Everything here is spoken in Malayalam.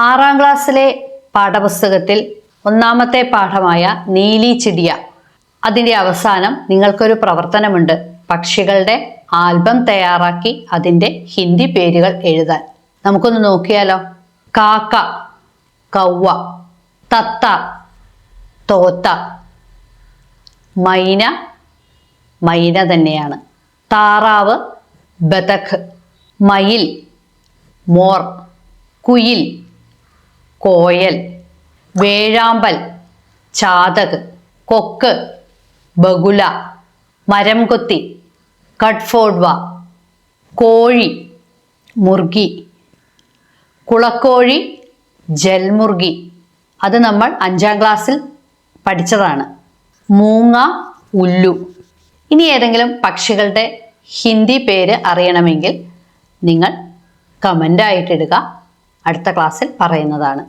6ാം ക്ലാസ്സിലെ പാഠപുസ്തകത്തിൽ ഒന്നാമത്തെ പാഠമായ നീലി ചിടിയ അതിൻ്റെ അവസാനം നിങ്ങൾക്കൊരു പ്രവർത്തനമുണ്ട്. പക്ഷികളുടെ ആൽബം തയ്യാറാക്കി അതിൻ്റെ ഹിന്ദി പേരുകൾ എഴുതാൻ. നമുക്കൊന്ന് നോക്കിയാലോ. കാക്ക, കൗവ. തത്ത, തോത്ത. മൈന, മൈന തന്നെയാണ്. താറാവ്, ബതഖ്. മയിൽ, മോർ. കുയിൽ, കോയൽ. വേഴാമ്പൽ, ചാതക്. കൊക്ക്, ബഗുല. മരംകൊത്തി, കട്ട്ഫോഡ്വ. കോഴി, മുർഗി. കുളക്കോഴി, ജൽമുർഗി. അത് നമ്മൾ 5ാം ക്ലാസ്സിൽ പഠിച്ചതാണ്. മൂങ്ങ, ഉല്ലു. ഇനി ഏതെങ്കിലും പക്ഷികളുടെ ഹിന്ദി പേര് അറിയണമെങ്കിൽ നിങ്ങൾ കമൻ്റായിട്ടിടുക. അടുത്ത ക്ലാസ്സിൽ പറയുന്നതാണ്.